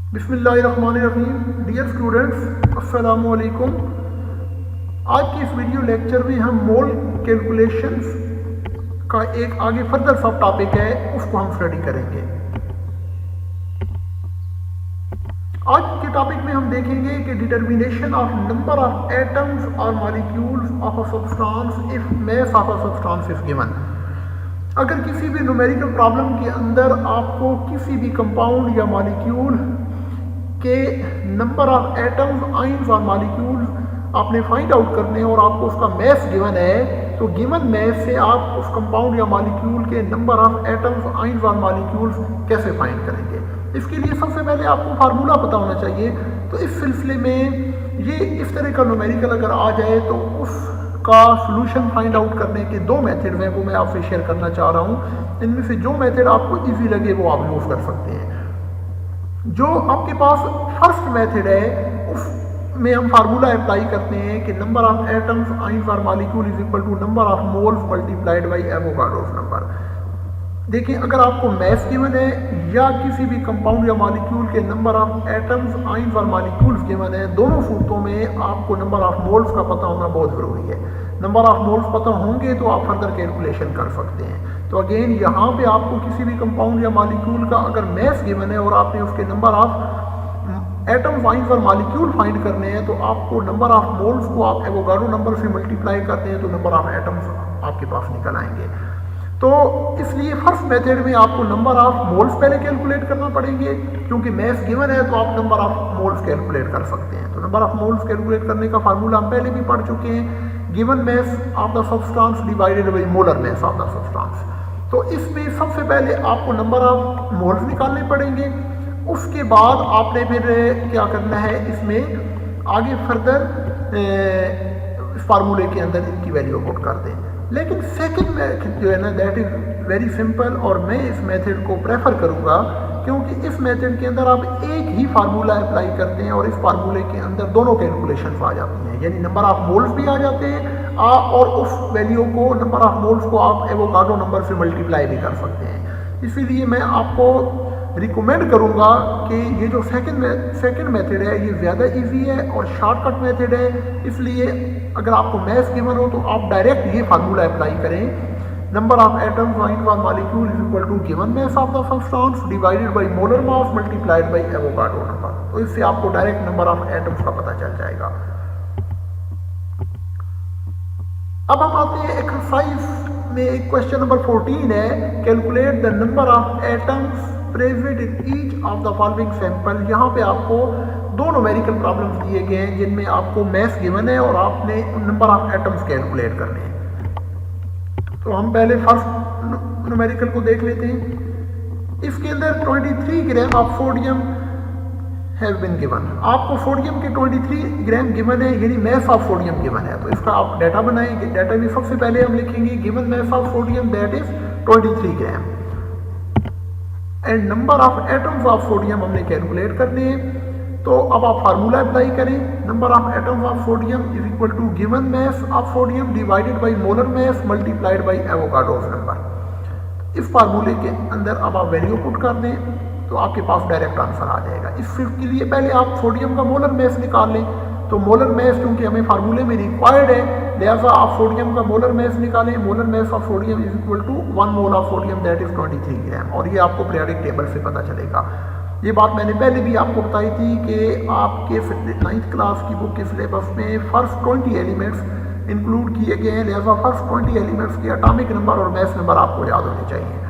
बिस्मिल्लाहिर्रहमानिर्रहीम। Dear students, अस्सलामु अलैकुम। आज की इस वीडियो लेक्चर में हम मोल कैलकुलेशंस का एक आगे फर्दर सब टॉपिक है, उसको हम स्टडी करेंगे। आज के टॉपिक में हम देखेंगे कि determination of number of atoms और molecules of a substance if mass of a substance is given. अगर किसी भी न्यूमेरिकल प्रॉब्लम के अंदर आपको किसी भी कंपाउंड या मॉलिक्यूल के नंबर ऑफ एटम्स, आयंस और मॉलिक्यूल्स आपने फाइंड आउट करने हैं और आपको उसका मैस गिवन है, तो गिवन मैस से आप उस कंपाउंड या मॉलिक्यूल के नंबर ऑफ एटम्स, आयंस और मॉलिक्यूल्स कैसे फाइंड करेंगे। इसके लिए सबसे पहले आपको फार्मूला पता होना चाहिए। तो इस सिलसिले में ये इस तरह का न्यूमेरिकल अगर आ जाए तो उसका सोल्यूशन फाइंड आउट करने के दो मेथड हैं, वो मैं आपसे शेयर करना चाह रहा हूँ। इनमें से जो मेथड आपको ईजी लगे वो आप यूज़ कर सकते हैं। जो आपके पास फर्स्ट मेथड है उसमें हम फार्मूला अप्लाई करते हैं कि नंबर ऑफ एटम्स, आयंस और molecule is equal to number of moles multiplied by Avogadro's number. देखिए, अगर आपको मैस गिवन है या किसी भी कंपाउंड या मॉलिक्यूल के नंबर ऑफ एटम्स, आयंस और मॉलिक्यूल्स गिवन है, दोनों सूरतों में आपको नंबर ऑफ मोल्स का पता होना बहुत ज़रूरी है। नंबर ऑफ मोल्स पता होंगे तो आप फर्दर कैलकुलेशन कर सकते हैं। तो अगेन यहाँ पे आपको किसी भी कंपाउंड या मॉलिक्यूल का अगर मैस गिवन है और आपने उसके नंबर ऑफ एटम्स, आयंस और मॉलिक्यूल फाइंड करने हैं, तो आपको नंबर ऑफ मोल्स को आप एवोगाड्रो नंबर से मल्टीप्लाई करते हैं तो नंबर ऑफ एटम्स आपके पास निकल आएंगे। तो इसलिए फर्स्ट मेथड में आपको नंबर ऑफ मोल्स पहले कैलकुलेट करना पड़ेंगे, क्योंकि मैस गिवन है तो आप नंबर ऑफ मोल्स कैलकुलेट कर सकते हैं। तो नंबर ऑफ मोल्स कैलकुलेट करने का फार्मूला हम पहले भी पढ़ चुके हैं, given mass of the substance divided by molar mass of the substance. तो इसमें सबसे पहले आपको नंबर ऑफ मोल्स निकालने पड़ेंगे। उसके बाद आपने फिर क्या करना है, इसमें आगे फर्दर फार्मूले के अंदर इनकी वैल्यू पुट कर दें। लेकिन सेकंड मेथड जो है ना, दैट इज़ वेरी सिंपल, और मैं इस मेथड को प्रेफर करूँगा क्योंकि इस मेथड के अंदर आप एक ही फार्मूला अप्लाई करते हैं और इस फार्मूले के अंदर दोनों कैलकुलेशन आ जाती हैं, यानी नंबर ऑफ मोल्स भी आ जाते हैं और उस वैल्यू को, नंबर ऑफ मोल्स को आप एवोगाड्रो नंबर से मल्टीप्लाई भी कर सकते हैं। इसीलिए मैं आपको रिकमेंड करूंगा कि ये जो सेकंड मेथड है ये ज़्यादा इजी है और शॉर्टकट मेथड है। इसलिए अगर आपको मैथ्स गिवन हो तो आप डायरेक्ट ये फार्मूला अप्लाई करें, नंबर ऑफ एटम्स, आयंस और molecule is equal to given mass of the substance divided by molar mass multiplied by Avogadro number. तो इससे आपको डायरेक्ट नंबर ऑफ एटम्स का पता चल जाएगा। अब हम आते हैं एक्सरसाइज में। क्वेश्चन नंबर 14 है, calculate the number of atoms present in each of the following sample. यहाँ पे आपको दो न्यूमेरिकल प्रॉब्लम्स दिए गए हैं जिनमें आपको मैस गिवन है और आपने नंबर ऑफ एटम्स कैलकुलेट करने हैं। तो हम पहले फर्स्ट न्यूमेरिकल को देख लेते हैं। इसके अंदर 23 gram of sodium have been given. आपको सोडियम के 23 ग्राम गिवन है, यानी मैस ऑफ सोडियम गिवन है। तो इसका आप डाटा बनाएंगे। डाटा में सबसे पहले हम लिखेंगे given mass of sodium that is 23 gram and number of atoms of sodium हमने कैलकुलेट करने हैं। तो अब आप फार्मूला अप्लाई करें, number of atoms of sodium is equal to given mass of sodium divided by molar mass multiplied by Avogadro's number. इस फार्मूले के अंदर अब आप वैल्यू पुट कर दें तो आपके पास डायरेक्ट आंसर आ जाएगा। इसके लिए पहले आप सोडियम का मोलर मैस निकाल लें। तो मोलर मैस क्योंकि हमें फार्मूले में रिक्वायर्ड है, लिहाजा आप सोडियम का मोलर मैस निकालें। Molar mass of sodium is equal to 1 mole of sodium that is 23 gram, और ये आपको पीरियोडिक टेबल से पता चलेगा। ये बात मैंने पहले भी आपको बताई थी कि आपके 9th क्लास की बुक के सिलेबस में फर्स्ट 20 एलिमेंट्स इंक्लूड किए गए हैं, लिहाजा फर्स्ट 20 एलिमेंट्स के एटॉमिक नंबर और मैस नंबर आपको याद होने चाहिए।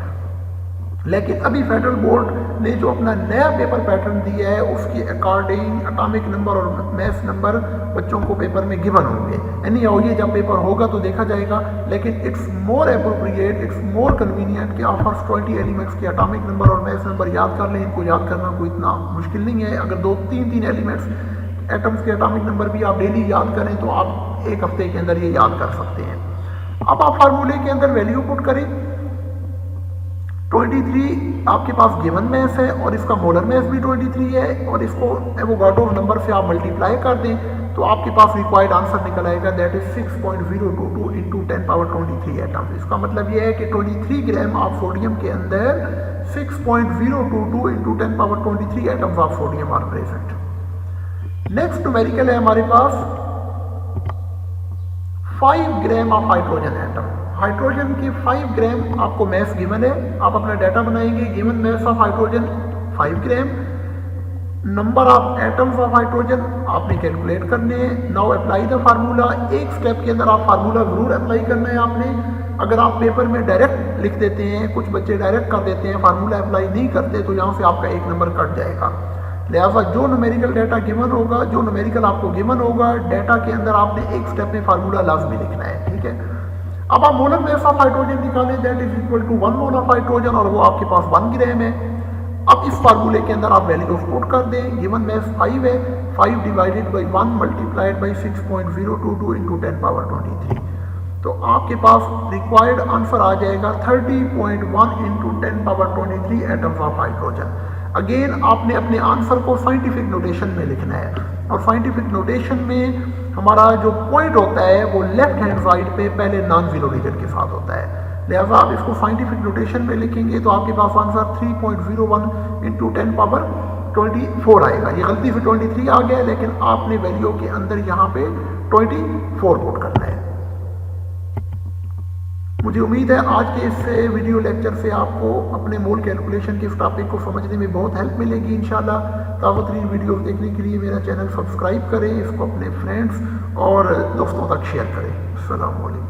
लेकिन अभी फेडरल बोर्ड ने जो अपना नया पेपर पैटर्न दिया है उसके अकॉर्डिंग एटॉमिक नंबर और मैस नंबर बच्चों को पेपर में गिवन होंगे। यानी ये जब पेपर होगा तो देखा जाएगा, लेकिन it's more appropriate, it's more convenient कि आप फर्स्ट 20 एलिमेंट्स के एटॉमिक नंबर और मैस नंबर याद कर लें। इनको याद करना कोई इतना मुश्किल नहीं है। अगर 2-3 एलिमेंट्स एटम्स के एटॉमिक नंबर भी आप डेली याद करें तो आप एक हफ्ते के अंदर ये याद कर सकते हैं। अब आप फार्मूले के अंदर वैल्यू पुट करें। 23 आपके पास गिवन मैस है और इसका मोलर मैस भी 23 है और इसको एवोगाड्रो नंबर से आप मल्टीप्लाई कर दें तो आपके पास रिक्वायर्ड आंसर निकल आएगा, दैट इज 6.022 इंटू 10⁻23 एटम्स। इसका मतलब यह है कि 23 ग्राम ऑफ सोडियम के अंदर 6.022 into 10⁻23 atoms of sodium are present. Next numerical है हमारे पास 5 gram of hydrogen atom. Hydrogen के 5 ग्राम आपको मैस गिवन है, आप अपना डाटा बनाएंगे। Given mass of hydrogen 5 gram, number of atoms of hydrogen आपने कैलकुलेट करने हैं। Now apply the formula. एक स्टेप के अंदर आप फार्मूला जरूर अप्लाई करना है आपने। अगर आप पेपर में डायरेक्ट लिख देते हैं, कुछ बच्चे डायरेक्ट कर देते हैं, फार्मूला अप्लाई नहीं करते, तो यहाँ से आपका 1 नंबर कट जाएगा। लिहाजा जो न्यूमेरिकल डाटा गिवन होगा, जो न्यूमेरिकल आपको गिवन होगा, डाटा के अंदर आपने एक स्टेप में फार्मूला लाजमी लिखना है, ठीक है। अब आप मोलर मास ऑफ हाइड्रोजन निकालें, that is equal to 1 mole of hydrogen, और वो आपके पास 1 ग्राम है। अब इस फार्मूले के अंदर आप वैल्यूज पुट कर दें। गिवन मैस 5 है, 5 divided by 1 multiplied by 6.022 into 10⁻23, तो आपके पास रिक्वायर्ड आंसर आ जाएगा 30.1 into 10⁻23 atoms of hydrogen. Again आपने अपने आंसर को साइंटिफिक नोटेशन में लिखना है, और साइंटिफिक नोटेशन में हमारा जो पॉइंट होता है वो लेफ्ट हैंड साइड पे पहले नॉन जीरो डिजिट के साथ होता है। लिहाजा आप इसको साइंटिफिक नोटेशन में लिखेंगे तो आपके पास आंसर 3.01 इंटू 10⁻24 आएगा। ये गलती से 23 आ गया, लेकिन आपने वैल्यू के अंदर यहाँ पे 24 पुट करना है। मुझे उम्मीद है आज के इस वीडियो लेक्चर से आपको अपने मोल कैलकुलेशन के इस टॉपिक को समझने में बहुत हेल्प मिलेगी इंशाल्लाह। ताज़ा-तरीन वीडियो देखने के लिए मेरा चैनल सब्सक्राइब करें, इसको अपने फ्रेंड्स और दोस्तों तक शेयर करें। अस्सलाम वालेकुम।